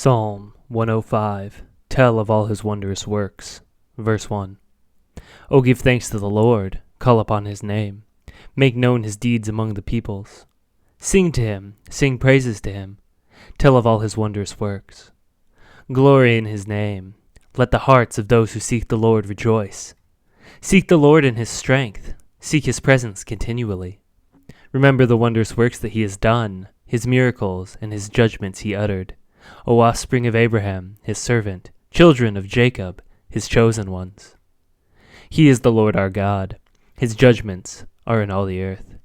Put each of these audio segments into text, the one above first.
Psalm 105. Tell of all his wondrous works. Verse 1. O give thanks to the Lord, call upon his name, make known his deeds among the peoples. Sing to him, sing praises to him, tell of all his wondrous works. Glory in his name, let the hearts of those who seek the Lord rejoice. Seek the Lord in his strength, seek his presence continually. Remember the wondrous works that he has done, his miracles and his judgments he uttered. O offspring of Abraham, his servant, children of Jacob, his chosen ones. He is the Lord our God. His judgments are in all the earth.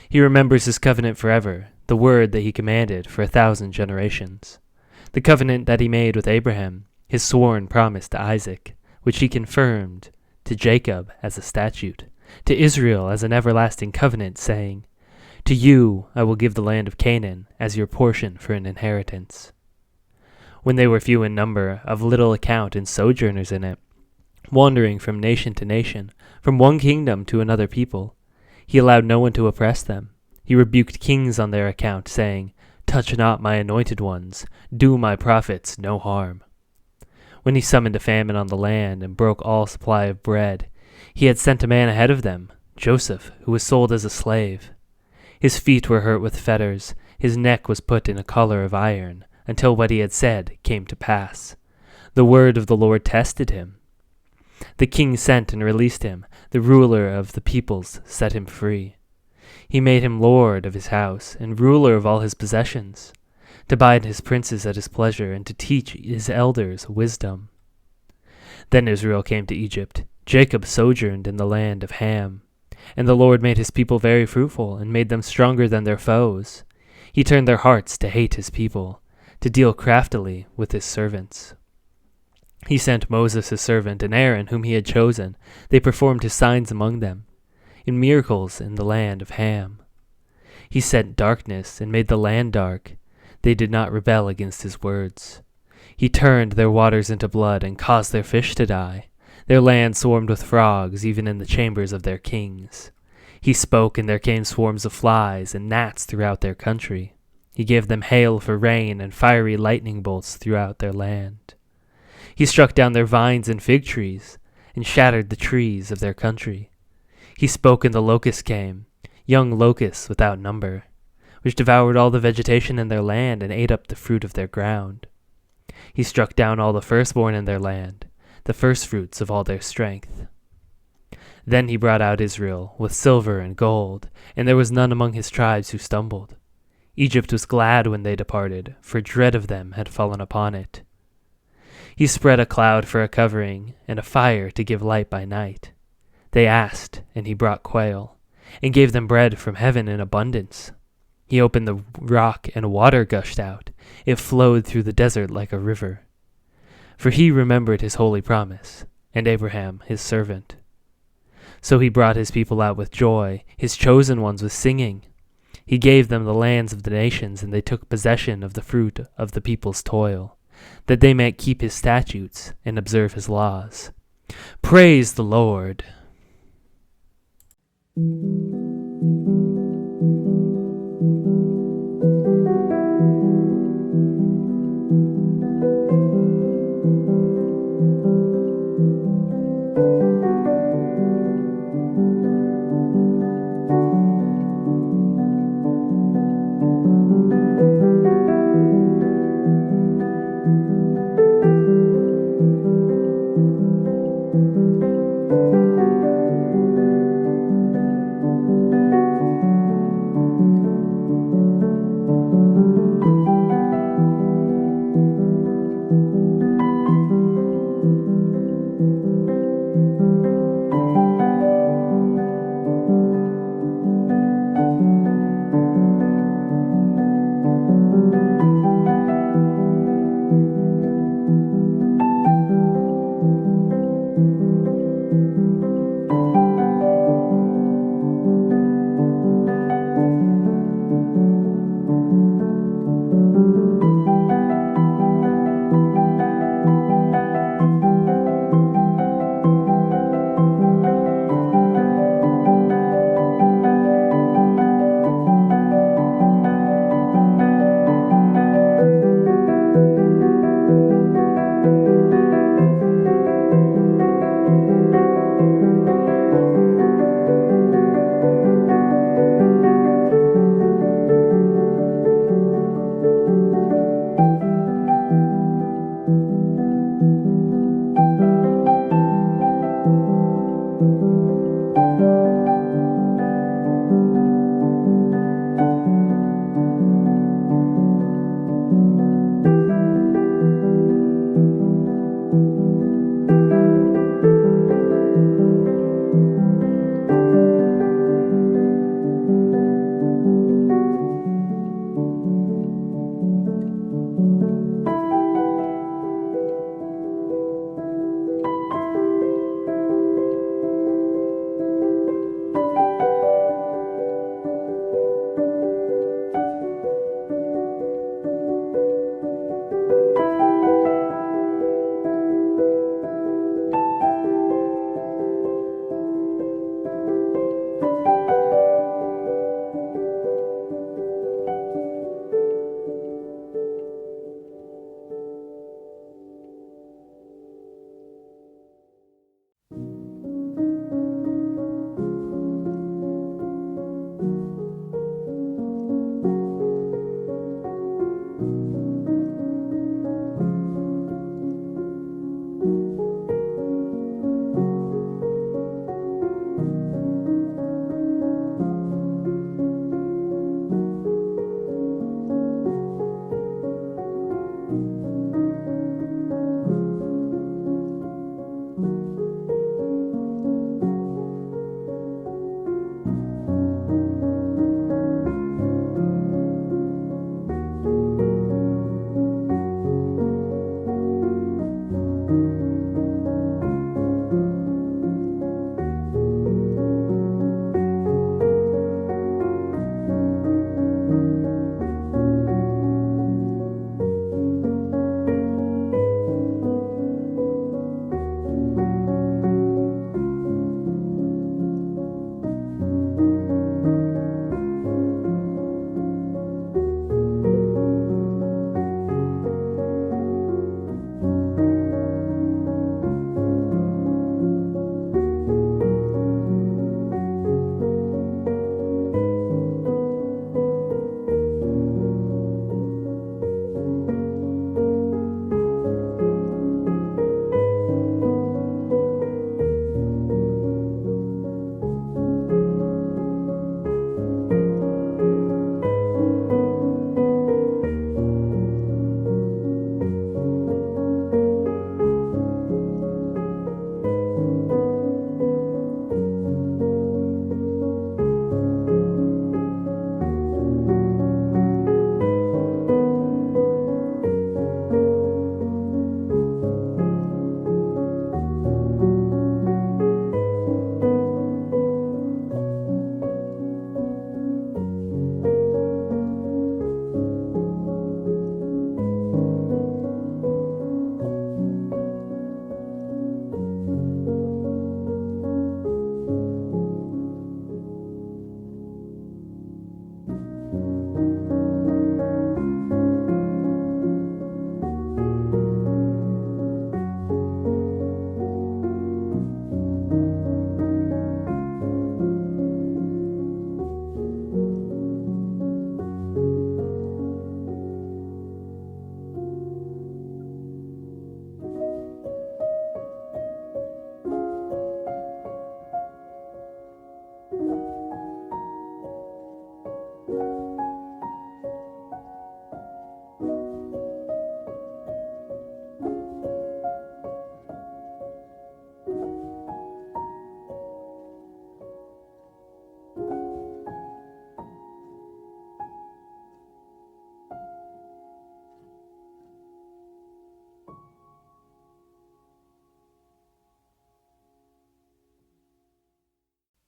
He remembers his covenant forever, the word that he commanded for 1,000 generations. The covenant that he made with Abraham, his sworn promise to Isaac, which he confirmed to Jacob as a statute, to Israel as an everlasting covenant, saying, To you I will give the land of Canaan as your portion for an inheritance. When they were few in number, of little account and sojourners in it, wandering from nation to nation, from one kingdom to another people, he allowed no one to oppress them. He rebuked kings on their account, saying, Touch not my anointed ones, do my prophets no harm. When he summoned a famine on the land and broke all supply of bread, he had sent a man ahead of them, Joseph, who was sold as a slave. His feet were hurt with fetters, his neck was put in a collar of iron, until what he had said came to pass. The word of the Lord tested him. The king sent and released him. The ruler of the peoples set him free. He made him lord of his house and ruler of all his possessions, to bind his princes at his pleasure and to teach his elders wisdom. Then Israel came to Egypt. Jacob sojourned in the land of Ham. And the Lord made his people very fruitful and made them stronger than their foes. He turned their hearts to hate his people, to deal craftily with his servants. He sent Moses his servant and Aaron whom he had chosen. They performed his signs among them, in miracles in the land of Ham. He sent darkness and made the land dark. They did not rebel against his words. He turned their waters into blood and caused their fish to die. Their land swarmed with frogs, even in the chambers of their kings. He spoke, and there came swarms of flies and gnats throughout their country. He gave them hail for rain and fiery lightning bolts throughout their land. He struck down their vines and fig trees, and shattered the trees of their country. He spoke, and the locusts came, young locusts without number, which devoured all the vegetation in their land and ate up the fruit of their ground. He struck down all the firstborn in their land, the firstfruits of all their strength. Then he brought out Israel with silver and gold, and there was none among his tribes who stumbled. Egypt was glad when they departed, for dread of them had fallen upon it. He spread a cloud for a covering, and a fire to give light by night. They asked, and he brought quail, and gave them bread from heaven in abundance. He opened the rock, and water gushed out. It flowed through the desert like a river. For he remembered his holy promise, and Abraham his servant. So he brought his people out with joy, his chosen ones with singing. He gave them the lands of the nations, and they took possession of the fruit of the people's toil, that they might keep his statutes and observe his laws. Praise the Lord!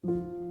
you.